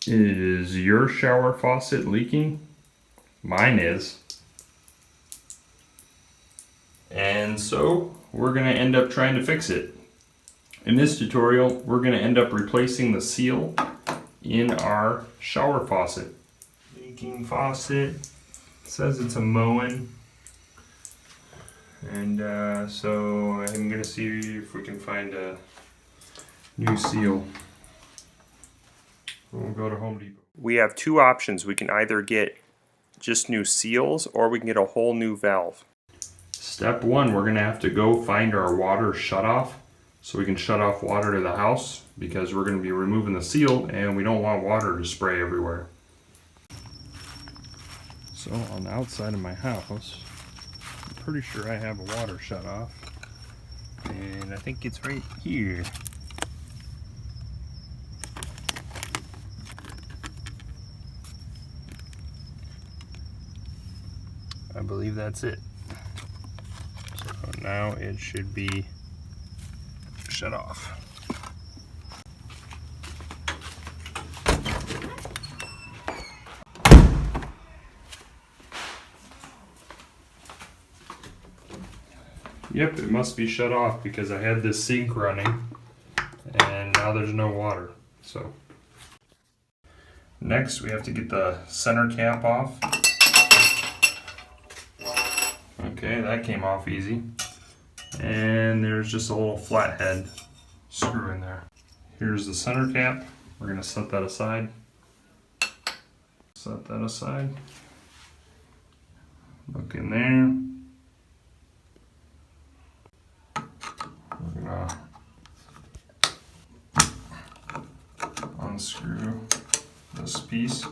Is your shower faucet leaking? Mine is. And so we're going to end up trying to fix it. In this tutorial, we're going to end up replacing the seal in our shower faucet. Leaking faucet. It says it's a Moen. And so I'm going to see if we can find a new seal. We'll go to Home Depot. We have two options. We can either get just new seals or we can get a whole new valve. Step one, we're going to have to go find our water shutoff so we can shut off water to the house because we're going to be removing the seal and we don't want water to spray everywhere. So on the outside of my house, I'm pretty sure I have a water shutoff and I think it's right here. I believe that's it. So now it should be shut off. Yep, it must be shut off because I had this sink running and now there's no water. So next we have to get the center cap off. Okay, that came off easy. And there's just a little flathead screw in there. Here's the center cap. We're going to set that aside. Set that aside. Look in there. We're going to unscrew this piece.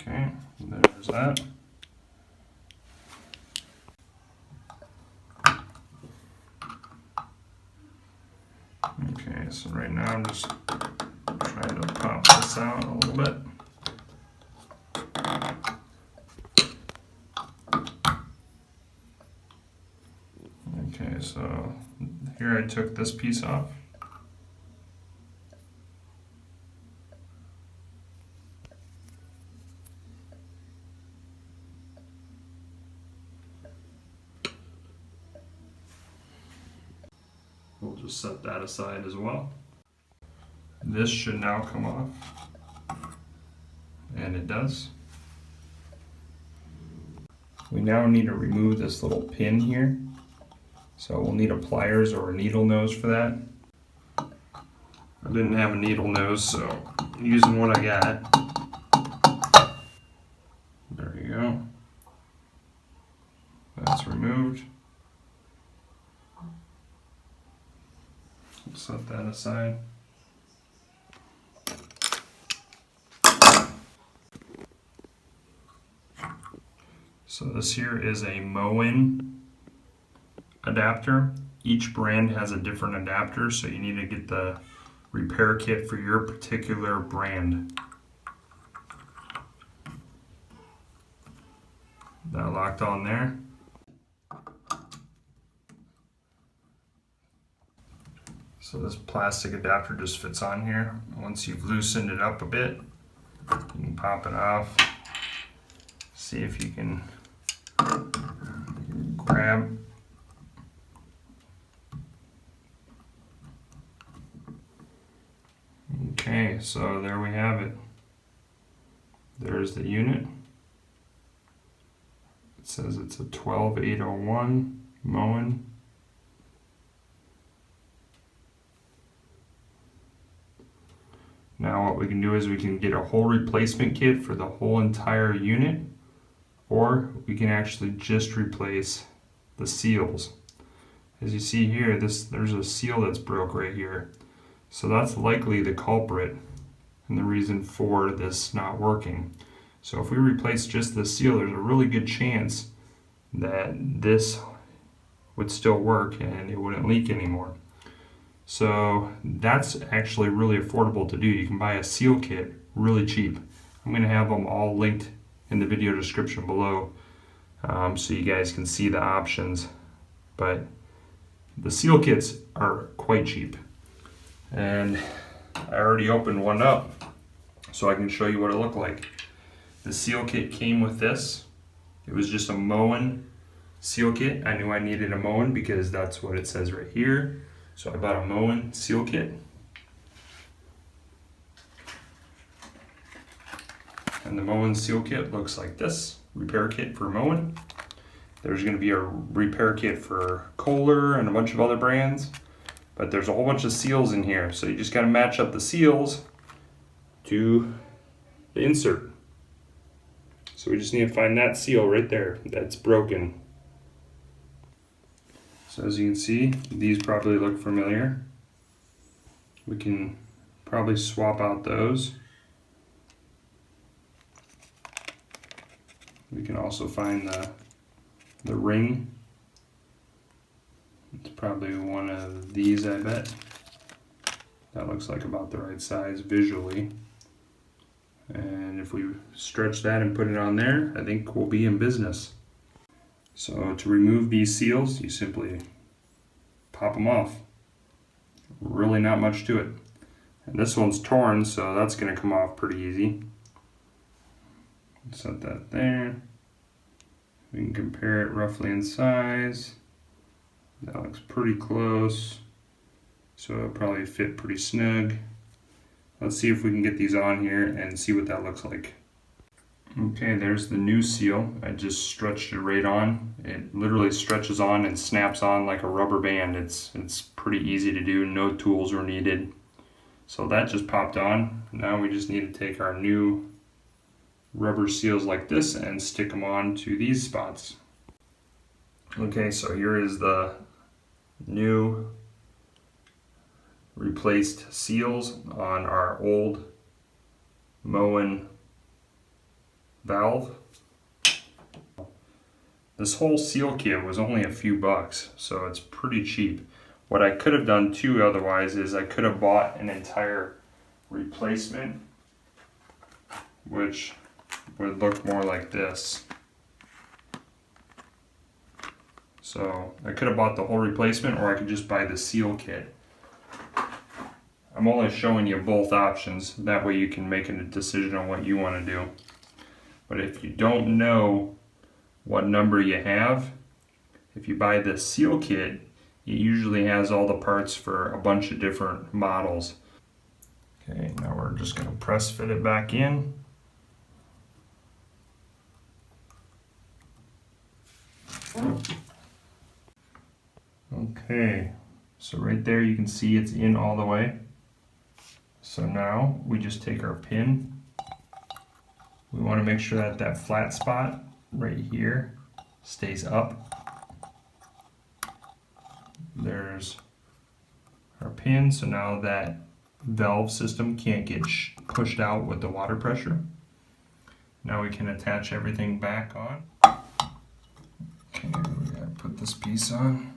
Okay, there's that. Okay, so right now I'm just trying to pop this out a little bit. Okay, so here I took this piece off. We'll just set that aside as well. This should now come off. And it does. We now need to remove this little pin here. So we'll need a pliers or a needle nose for that. I didn't have a needle nose, so I'm using what I got. There you go. That's removed. Set that aside. So this here is a Moen adapter. Each brand has a different adapter, so you need to get the repair kit for your particular brand. That locked on there. So this plastic adapter just fits on here. Once you've loosened it up a bit, you can pop it off. See if you can grab. Okay, so there we have it. There's the unit. It says it's a 12801 Moen. Now what we can do is we can get a whole replacement kit for the whole entire unit, or we can actually just replace the seals. As you see here, there's a seal that's broke right here. So that's likely the culprit and the reason for this not working. So if we replace just the seal, there's a really good chance that this would still work and it wouldn't leak anymore. So that's actually really affordable to do. You can buy a seal kit really cheap. I'm going to have them all linked in the video description below, so you guys can see the options. But the seal kits are quite cheap, and I already opened one up so I can show you what it looked like. The seal kit came with this. It was just a Moen seal kit. I knew I needed a Moen because that's what it says right here. So I bought a Moen seal kit. And the Moen seal kit looks like this. Repair kit for Moen. There's going to be a repair kit for Kohler and a bunch of other brands. But there's a whole bunch of seals in here. So you just got to match up the seals to the insert. So we just need to find that seal right there that's broken. So as you can see, these probably look familiar. We can probably swap out those. We can also find the ring. It's probably one of these, I bet. That looks like about the right size visually. And if we stretch that and put it on there, I think we'll be in business. So to remove these seals, you simply pop them off. Really not much to it. And this one's torn, so that's going to come off pretty easy. Set that there. We can compare it roughly in size. That looks pretty close. So it'll probably fit pretty snug. Let's see if we can get these on here and see what that looks like. Okay, there's the new seal. I just stretched it right on. It literally stretches on and snaps on like a rubber band. It's pretty easy to do. No tools were needed. So that just popped on. Now we just need to take our new rubber seals like this and stick them on to these spots. Okay, so here is the new replaced seals on our old Moen valve. This whole seal kit was only a few bucks, so it's pretty cheap. What I could have done too otherwise is I could have bought an entire replacement, which would look more like this. So I could have bought the whole replacement, or I could just buy the seal kit. I'm only showing you both options, that way you can make a decision on what you want to do. But if you don't know what number you have, if you buy the seal kit, it usually has all the parts for a bunch of different models. Okay, now we're just going to press fit it back in. Okay, so right there you can see it's in all the way. So now we just take our pin. We want to make sure that that flat spot right here stays up. There's our pin, so now that valve system can't get pushed out with the water pressure. Now we can attach everything back on. Okay, we gotta put this piece on.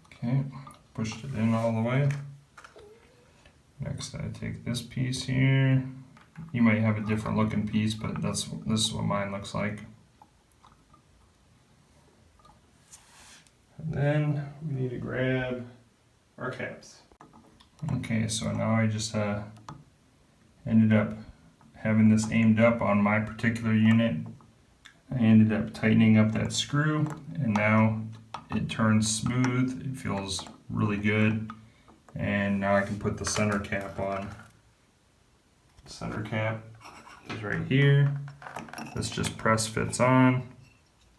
Okay, pushed it in all the way. Next I take this piece here. You might have a different looking piece, but this is what mine looks like. And then we need to grab our caps. Okay, so now I just ended up having this aimed up on my particular unit. I ended up tightening up that screw, and now it turns smooth. It feels really good. And now I can put the center cap on. The center cap is right here. This just press fits on.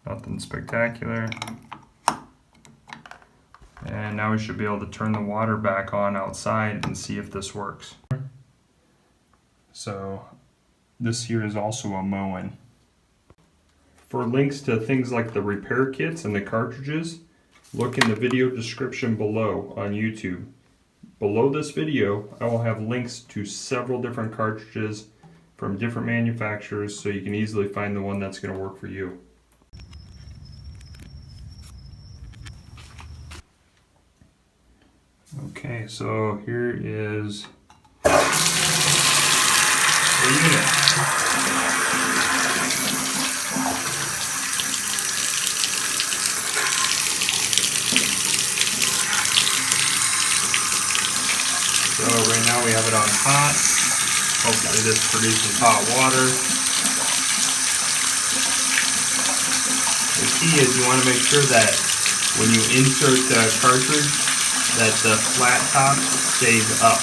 Nothing spectacular. And now we should be able to turn the water back on outside and see if this works. So this here is also a Moen. For links to things like the repair kits and the cartridges, look in the video description below on YouTube. Below this video, I will have links to several different cartridges from different manufacturers, so you can easily find the one that's going to work for you. Okay, so here is the unit. So right now we have it on hot. Hopefully this produces hot water. The key is you want to make sure that when you insert the cartridge that the flat top stays up.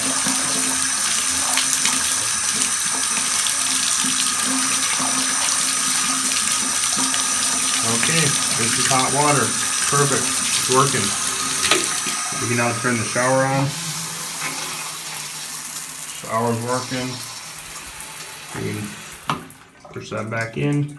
Okay, this is hot water. Perfect. It's working. We can now turn the shower on. Shower's working. We can push that back in.